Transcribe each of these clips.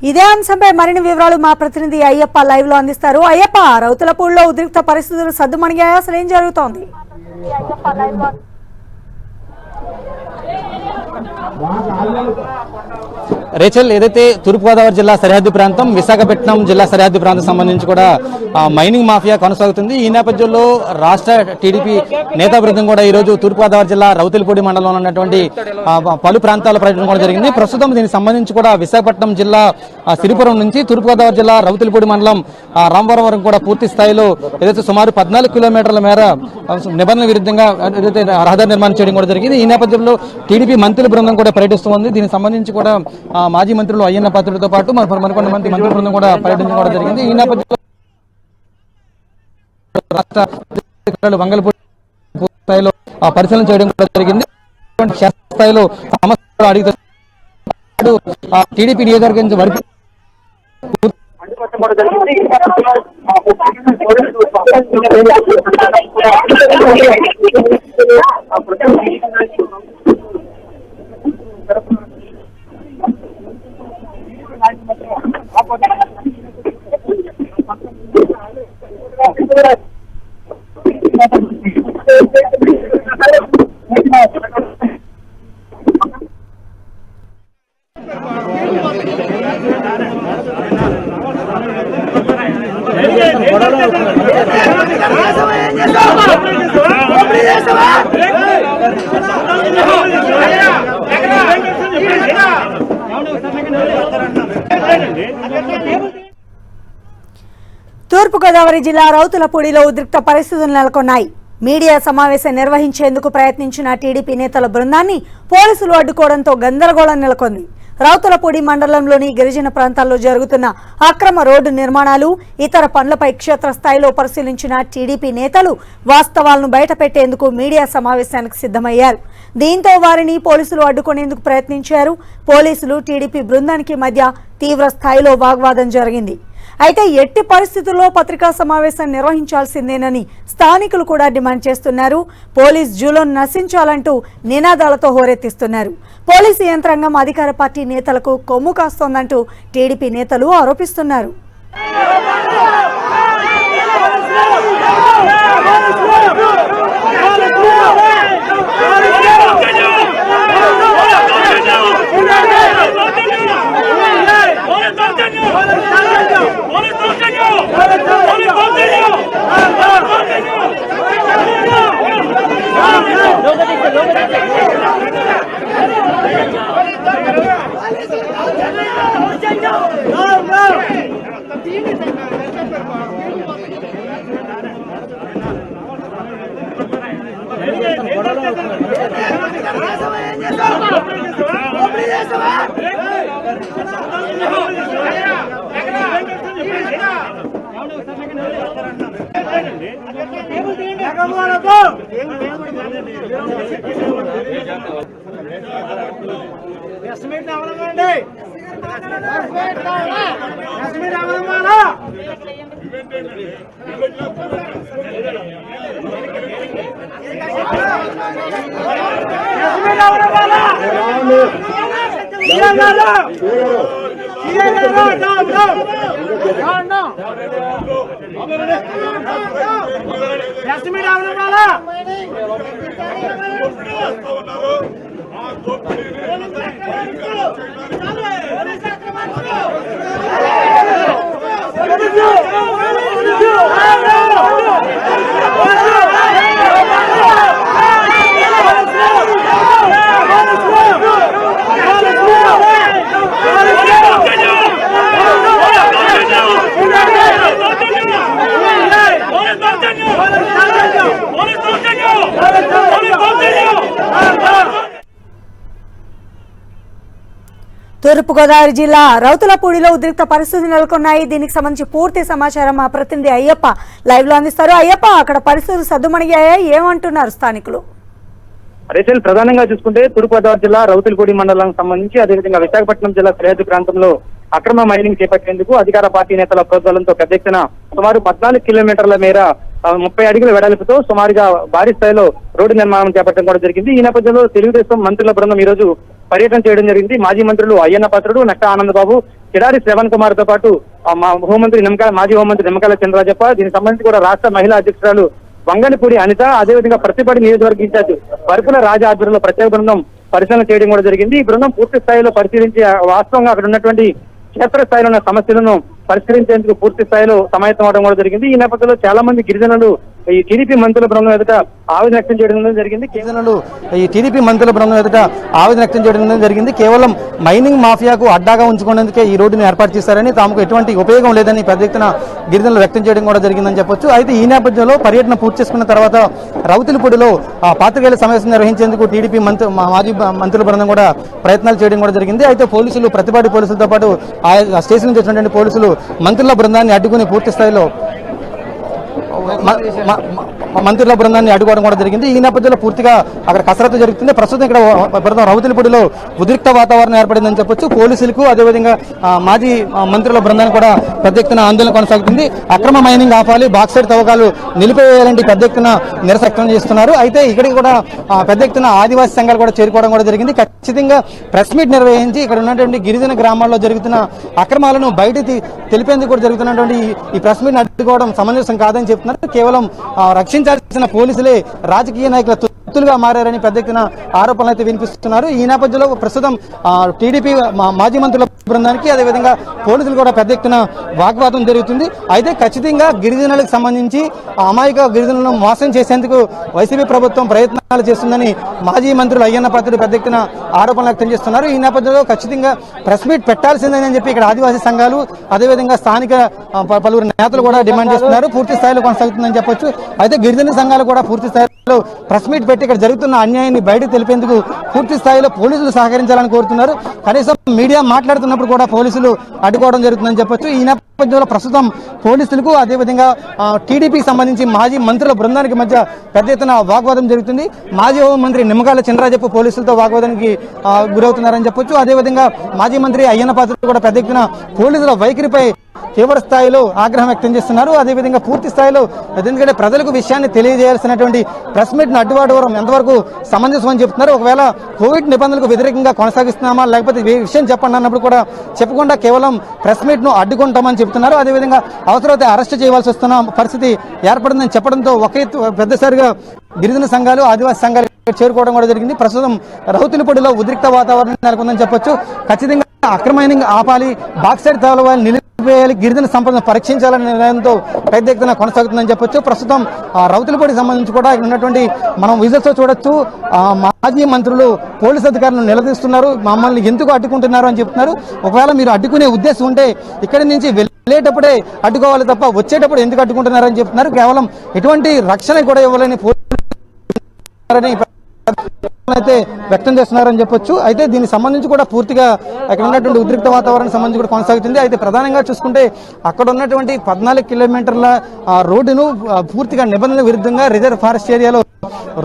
ఇదే అంశంపై మరిన్ని వివరాలు మా ప్రతినిధి అయ్యప్ప లైవ్ లో అందిస్తారు. అయ్యప్ప, రౌతులపూడిలో ఉద్రిక్త పరిస్థితులు సద్దుమణిగాయా? అసలు ఏం జరుగుతోంది? రేచల్, ఏదైతే తూర్పుగోదావరి జిల్లా సరిహద్దు ప్రాంతం, విశాఖపట్నం జిల్లా సరిహద్దు ప్రాంతం సంబంధించి కూడా మైనింగ్ మాఫియా కొనసాగుతుంది. ఈ నేపథ్యంలో రాష్ట్ర టీడీపీ నేతా బృందం కూడా ఈ రోజు తూర్పుగోదావరి జిల్లా రౌతులపూడి మండలంలో ఉన్నటువంటి పలు ప్రాంతాల పర్యటన కూడా జరిగింది. ప్రస్తుతం దీనికి సంబంధించి కూడా విశాఖపట్నం జిల్లా సిరిపురం నుంచి తూర్పుగోదావరి జిల్లా రౌతులపూడి మండలం రామవరం వరకు కూడా పూర్తి స్థాయిలో ఏదైతే సుమారు 14 కిలోమీటర్ల మేర నిబంధనల విరుద్ధంగా ఏదైతే రహదారి నిర్మాణం చేయడం కూడా జరిగింది. ఈ నేపథ్యంలో టీడీపీ మంత్రుల బృందం కూడా పర్యటిస్తుంది. దీనికి సంబంధించి కూడా మాజీ మంత్రులు అయ్యన్న పాత్రులతో పాటు మరికొంతమంది మంత్రి బృందం కూడా పర్యటించడం కూడా జరిగింది. ఈ నేపథ్యంలో రాష్ట్ర వంగలపూడి స్థాయిలో పరిశీలన చేయడం కూడా జరిగింది. స్థాయిలో సమస్యలు అడిగితే టీడీపీ నియోజకవర్గం నుంచి వరకు తూర్పుగోదావరి జిల్లా రౌతులపూడిలో ఉద్రిక్త పరిస్థితులు నెలకొన్నాయి. మీడియా సమావేశం నిర్వహించేందుకు ప్రయత్నించిన టీడీపీ నేతల బృందాన్ని పోలీసులు అడ్డుకోవడంతో గందరగోళం నెలకొంది. రౌతులపూడి మండలంలోని గిరిజన ప్రాంతాల్లో జరుగుతున్న అక్రమ రోడ్డు నిర్మాణాలు, ఇతర పనులపై క్షేత్రస్థాయిలో పరిశీలించిన టీడీపీ నేతలు వాస్తవాలను బయటపెట్టేందుకు మీడియా సమావేశానికి సిద్ధమయ్యారు. దీంతో వారిని పోలీసులు అడ్డుకునేందుకు ప్రయత్నించారు. పోలీసులు టీడీపీ బృందానికి మధ్య తీవ్ర స్థాయిలో వాగ్వాదం జరిగింది. అయితే ఎట్టి పరిస్థితుల్లో పత్రికా సమావేశం నిర్వహించాల్సిందేనని స్థానికులు కూడా డిమాండ్ చేస్తున్నారు. పోలీస్ జూలను నశించాలంటూ నినాదాలతో హోరెత్తిస్తున్నారు. పోలీసు యంత్రాంగం అధికార పార్టీ నేతలకు కొమ్ము కాస్తోందంటూ టీడీపీ నేతలు ఆరోపిస్తున్నారు. తూర్పుగోదావరి జిల్లా రౌతులపూడిలో ఉద్రిక్త పరిస్థితులు నెలకొన్నాయి. దీనికి సంబంధించి పూర్తి సమాచారం మా ప్రతినిధి అయ్యప్ప లైవ్ లో అందిస్తారు. అయ్యప్ప, అక్కడ పరిస్థితులు సద్దుమణిగాయా? ఏమంటున్నారు స్థానికులు? ప్రధానంగా చూసుకుంటే తూర్పుగోదావరి జిల్లా రౌతులపూడి మండలానికి సంబంధించి, అదేవిధంగా విశాఖపట్నం జిల్లా సరిహద్దు ప్రాంతంలో అక్రమ మైనింగ్ చేపట్టేందుకు అధికార పార్టీ నేతల ప్రోత్సాహంతో పెద్ద ఎత్తున సుమారు 14 కిలోమీటర్ల మేర 30 అడుగుల వెడల్పుతో సుమారుగా భారీ స్థాయిలో రోడ్డు నిర్మాణం చేపట్టడం కూడా జరిగింది. ఈ నేపథ్యంలో తెలుగుదేశం మంత్రుల బృందం ఈ రోజు పర్యటన చేయడం జరిగింది. మాజీ మంత్రులు అయ్యన్న పాత్రుడు, నక్కా ఆనందబాబు, కిడారి శ్రవణ్ కుమార్ తో పాటు మాజీ హోంమంత్రి నిమ్మకాయల చంద్రరాజప్ప, దీనికి సంబంధించి కూడా రాష్ట్ర మహిళా అధ్యక్షురాలు వంగనపూడి అనిత, అదేవిధంగా ప్రతిపాడు నియోజకవర్గ ఇన్ఛార్జ్ వరపుల రాజా ఆధ్వర్యంలో ప్రత్యేక బృందం పరిశీలన చేయడం కూడా జరిగింది. ఈ బృందం పూర్తి స్థాయిలో పరిశీలించి వాస్తవంగా అక్కడ ఉన్నటువంటి క్షేత్రస్థాయిలో ఉన్న సమస్యలను పరిష్కరించేందుకు పూర్తి స్థాయిలో సమాయత్తం అవడం కూడా జరిగింది. ఈ నేపథ్యంలో చాలా మంది గిరిజనులు ఈ టీడీపీ మంత్రుల బృందం ఎదుట ఆవేదన వ్యక్తం చేయడం జరిగింది. గిరిజనులు ఈ టీడీపీ మంత్రుల బృందం ఎదుట ఆవేదన వ్యక్తం చేయడం జరిగింది. కేవలం మైనింగ్ మాఫియాకు అడ్డాగా ఉంచుకునేందుకే ఈ రోడ్డును ఏర్పాటు చేశారని, తాముకు ఎటువంటి ఉపయోగం లేదని పెద్ద ఎత్తున గిరిజనులు వ్యక్తం చేయడం కూడా జరిగిందని చెప్పొచ్చు. అయితే ఈ నేపథ్యంలో పర్యటన పూర్తి చేసుకున్న తర్వాత రౌతులపూడిలో పాత్రికేయుల సమావేశం నిర్వహించేందుకు టీడీపీ మాజీ మంత్రుల బృందం కూడా ప్రయత్నాలు చేయడం కూడా జరిగింది. అయితే పోలీసులు, ప్రతిపాటి పోలీసులతో పాటు ఆ స్టేషన్ నుంచి వచ్చినటువంటి పోలీసులు మంత్రుల బృందాన్ని అడ్డుకుని పూర్తి స్థాయిలో మంత్రుల బృందాన్ని అడ్డుకోవడం కూడా జరిగింది. ఈ నేపథ్యంలో పూర్తిగా అక్కడ కసరత్తు జరుగుతుంది. ప్రస్తుతం ఇక్కడ రౌతులపూడిలో ఉద్రిక్త వాతావరణం ఏర్పడిందని చెప్పొచ్చు. పోలీసులకు అదేవిధంగా మాజీ మంత్రుల బృందాన్ని కూడా పెద్ద ఎత్తున ఆందోళన కొనసాగుతుంది. అక్రమ మైనింగ్ ఆపాలి, బాక్సైడ్ తవ్వకాలు నిలిపివేయాలంటే పెద్ద ఎత్తున నిరసన వ్యక్తం చేస్తున్నారు. అయితే ఇక్కడికి కూడా పెద్ద ఎత్తున ఆదివాసీ సంఘాలు కూడా చేరుకోవడం కూడా జరిగింది. ఖచ్చితంగా ప్రెస్ మీట్ నిర్వహించి ఇక్కడ ఉన్నటువంటి గిరిజన గ్రామాల్లో జరుగుతున్న అక్రమాలను బయట తెలిపేందుకు కూడా జరుగుతున్నటువంటి ఈ ప్రెస్ మీట్ అడ్డుకోవడం సమంజసం కాదని చెప్తున్నారు. కేవలం రక్షించాల్సిన పోలీసులే రాజకీయ నాయకుల తొత్తులుగా మారారని పెద్ద ఎత్తున ఆరోపణలు అయితే వినిపిస్తున్నారు. ఈ నేపథ్యంలో ప్రస్తుతం టీడీపీ మాజీ మంత్రుల బృందానికి అదేవిధంగా పోలీసులు కూడా పెద్ద ఎత్తున వాగ్వాదం జరుగుతుంది. అయితే ఖచ్చితంగా గిరిజనులకు సంబంధించి అమాయక గిరిజనులను మోసం చేసేందుకు వైసీపీ ప్రభుత్వం ప్రయత్నాలు చేస్తుందని మాజీ మంత్రులు అయ్యన్న పాత్రుడు పెద్ద ఎత్తున ఆరోపణలు వ్యక్తం చేస్తున్నారు. ఈ నేపథ్యంలో ఖచ్చితంగా ప్రెస్ మీట్ పెట్టాల్సిందని చెప్పి ఇక్కడ ఆదివాసీ సంఘాలు అదేవిధంగా స్థానిక పలువురు నేతలు కూడా డిమాండ్ చేస్తున్నారు. పూర్తి స్థాయిలో కొనసాగుతుందని చెప్పొచ్చు. అయితే గిరిజన సంఘాలు కూడా పూర్తి స్థాయిలో ప్రెస్ మీట్ పెట్టి ఇక్కడ జరుగుతున్న అన్యాయాన్ని బయటకు తెలిపేందుకు పూర్తి స్థాయిలో పోలీసులు సహకరించాలని కోరుతున్నారు. కనీసం మీడియా మాట్లాడుతున్నప్పుడు కూడా పోలీసులు అడ్డుకోవడం జరుగుతుందని చెప్పొచ్చు. ఈ నేపథ్యంలో ప్రస్తుతం పోలీసులకు అదేవిధంగా టీడీపీకి సంబంధించి మాజీ మంత్రుల బృందానికి మధ్య పెద్ద ఎత్తున వాగ్వాదం జరుగుతుంది. మాజీ హోంమంత్రి నిమ్మకాయల చంద్రరాజప్ప పోలీసులతో వాగ్వాదానికి గురవుతున్నారని చెప్పొచ్చు. అదేవిధంగా మాజీ మంత్రి అయ్యన్న పాత్రుడు కూడా పెద్ద ఎత్తున పోలీసుల వైఖరిపై తీవ్ర స్థాయిలో ఆగ్రహం వ్యక్తం చేస్తున్నారు. అదేవిధంగా పూర్తి స్థాయిలో ఎందుకంటే ప్రజలకు విషయాన్ని తెలియజేయాల్సినటువంటి ప్రెస్ మీట్ ను అడ్డుకోవడం ఎంతవరకు సమంజసం అని చెప్తున్నారు. ఒకవేళ కోవిడ్ నిబంధనలకు వ్యతిరేకంగా కొనసాగిస్తున్నామా లేకపోతే ఏ విషయం చెప్పండి అన్నప్పుడు కూడా చెప్పకుండా కేవలం ప్రెస్ మీట్ ను అడ్డుకుంటామని చెప్తున్నారు. అదేవిధంగా అవసరమైతే అరెస్ట్ చేయవలసి వస్తున్న పరిస్థితి ఏర్పడిందని చెప్పడంతో ఒకే పెద్దసారిగా గిరిజన సంఘాలు, ఆదివాసీ సంఘాలు చేరుకోవడం కూడా జరిగింది. ప్రస్తుతం రౌతులపూడిలో ఉద్రిక్త వాతావరణం నెలకొందని చెప్పొచ్చు. ఖచ్చితంగా అక్రమ మైనింగ్ ఆపాలి, బాక్సైడ్ తవ్వకాలు నిలిపివేయాలి, గిరిజన సంపదను పరీక్షించాలనే నిర్ణయంతో పెద్ద ఎత్తున కొనసాగుతుందని చెప్పొచ్చు. ప్రస్తుతం రౌతులపూడికి సంబంధించి కూడా ఇక్కడ ఉన్నటువంటి మనం విజువల్స్ చూడొచ్చు. మాజీ మంత్రులు పోలీసు అధికారులను నిలదీస్తున్నారు. మమ్మల్ని ఎందుకు అడ్డుకుంటున్నారు అని చెప్తున్నారు. ఒకవేళ మీరు అడ్డుకునే ఉద్దేశం ఉంటే ఇక్కడి నుంచి వెళ్ళేటప్పుడే అడ్డుకోవాలి తప్ప వచ్చేటప్పుడు ఎందుకు అడ్డుకుంటున్నారని చెప్తున్నారు. కేవలం ఎటువంటి రక్షణ కూడా ఇవ్వాలని అయితే వ్యక్తం చేస్తున్నారని చెప్పొచ్చు. అయితే దీనికి సంబంధించి కూడా పూర్తిగా అక్కడ ఉన్నటువంటి ఉద్రిక్త వాతావరణం సంబంధించి కూడా కొనసాగుతుంది. అయితే ప్రధానంగా చూసుకుంటే అక్కడ ఉన్నటువంటి 14 కిలోమీటర్ల రోడ్డును పూర్తిగా నిబంధనల విరుద్ధంగా రిజర్వ్ ఫారెస్ట్ ఏరియాలో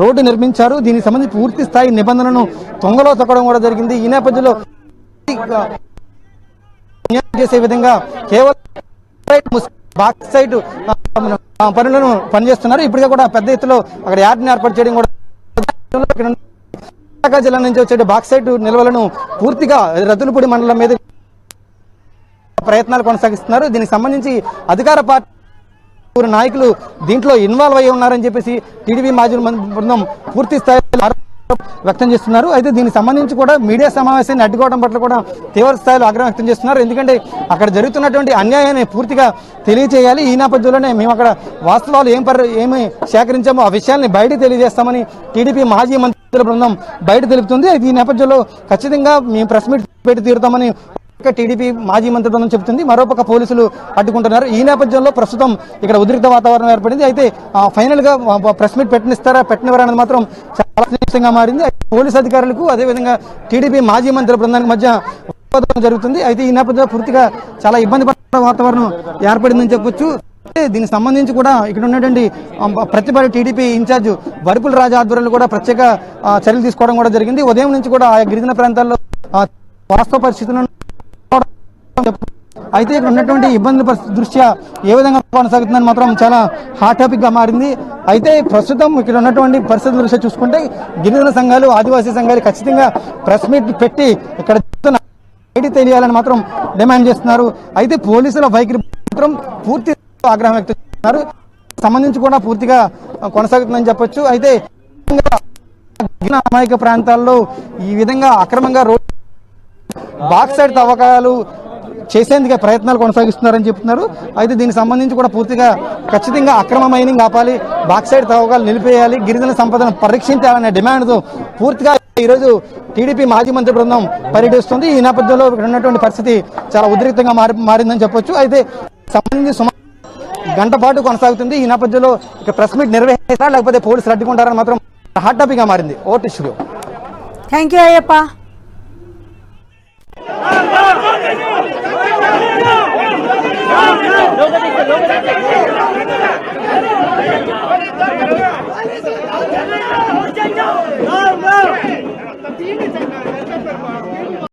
రోడ్డు నిర్మించారు. దీనికి సంబంధించి పూర్తి స్థాయి నిబంధనలను తొంగలో తొక్కడం కూడా జరిగింది. ఈ నేపథ్యంలో చేసే విధంగా కేవలం బాక్సైడ్ పనులను పనిచేస్తున్నారు. ఇప్పటికే కూడా పెద్ద ఎత్తులో అక్కడ యార్డ్ని ఏర్పాటు చేయడం కూడా విశాఖ జిల్లా నుంచి వచ్చే బాక్సైట్ నిల్వలను పూర్తిగా రతులపూడి మండలం మీద ప్రయత్నాలు కొనసాగిస్తున్నారు. దీనికి సంబంధించి అధికార పార్టీ నాయకులు దీంట్లో ఇన్వాల్వ్ అయ్యి ఉన్నారని చెప్పేసి టీడీపీ మాజీ బృందం పూర్తి స్థాయిలో వ్యక్తం చేస్తున్నారు. అయితే దీనికి సంబంధించి కూడా మీడియా సమావేశాన్ని అడ్డుకోవడం పట్ల కూడా తీవ్ర స్థాయిలో ఆగ్రహం వ్యక్తం చేస్తున్నారు. ఎందుకంటే అక్కడ జరుగుతున్నటువంటి అన్యాయాన్ని పూర్తిగా తెలియజేయాలి. ఈ నేపథ్యంలోనే మేము అక్కడ వాస్తవాలు ఏమి సేకరించామో ఆ విషయాన్ని బయట తెలియజేస్తామని టీడీపీ మాజీ మంత్రుల బృందం బయట తెలుపుతుంది. ఈ నేపథ్యంలో ఖచ్చితంగా మేము ప్రెస్ మీట్ పెట్టి తీరుతామని టీడీపీ మాజీ మంత్రి బృందం చెబుతుంది. మరోపక్క పోలీసులు అడ్డుకుంటున్నారు. ఈ నేపథ్యంలో ప్రస్తుతం ఇక్కడ ఉద్రిక్త వాతావరణం ఏర్పడింది. అయితే ఫైనల్ గా ప్రెస్ మీట్ పెట్టనివ్వరనేది మాత్రం చాలా సందేశంగా మారింది. పోలీసు అధికారులకు అదేవిధంగా టీడీపీ మాజీ మంత్రి బృందానికి మధ్య వాదం జరుగుతుంది. అయితే ఈ నేపథ్యంలో పూర్తిగా చాలా ఇబ్బంది పడిన వాతావరణం ఏర్పడిందని చెప్పొచ్చు. దీనికి సంబంధించి కూడా ఇక్కడ ఉన్నటువంటి ప్రతిపాడు టీడీపీ ఇన్ఛార్జ్ వరపుల రాజా ఆధ్వర్యంలో కూడా ప్రత్యేక చర్యలు తీసుకోవడం కూడా జరిగింది. ఉదయం నుంచి కూడా ఆయా గిరిజన ప్రాంతాల్లో వాస్తవ పరిస్థితులను అయితే ఇక్కడ ఉన్నటువంటి ఇబ్బందుల పరిస్థితి దృష్ట్యా ఏ విధంగా కొనసాగుతుందని మాత్రం చాలా హాట్ టాపిక్ గా మారింది. అయితే ప్రస్తుతం ఇక్కడ ఉన్నటువంటి పరిస్థితుల దృష్ట్యా చూసుకుంటే గిరిజన సంఘాలు, ఆదివాసీ సంఘాలు ఖచ్చితంగా ప్రెస్ మీట్ పెట్టి ఇక్కడ తెలియాలని మాత్రం డిమాండ్ చేస్తున్నారు. అయితే పోలీసుల వైఖరి మాత్రం పూర్తి ఆగ్రహం వ్యక్తం చేస్తున్నారు. సంబంధించి కూడా పూర్తిగా కొనసాగుతుందని చెప్పొచ్చు. అయితే అమాయక ప్రాంతాల్లో ఈ విధంగా అక్రమంగా బాక్సైడ్ తవ్వకాలు చేసేందుకే ప్రయత్నాలు కొనసాగిస్తున్నారని చెప్తున్నారు. అయితే దీనికి సంబంధించి కూడా పూర్తిగా ఖచ్చితంగా అక్రమ మైనింగ్ ఆపాలి, బాక్సైడ్ తవ్వకాలు నిలిపేయాలి, గిరిజన సంపదను పరీక్షించాలనే డిమాండ్తో పూర్తిగా ఈరోజు టీడీపీ మాజీ మంత్రి బృందం పర్యటిస్తుంది. ఈ నేపథ్యంలో ఇక్కడ ఉన్నటువంటి పరిస్థితి చాలా ఉద్రిక్తంగా మారిందని చెప్పొచ్చు. అయితే సంబంధించి సుమారు గంట పాటు కొనసాగుతుంది. ఈ నేపథ్యంలో ఇక ప్రెస్ మీట్ నిర్వహిస్తారా లేకపోతే పోలీసులు అడ్డుకుంటారని మాత్రం హాట్ టాపిక్ గా మారింది. Vote studio. Thank you Ayyappa.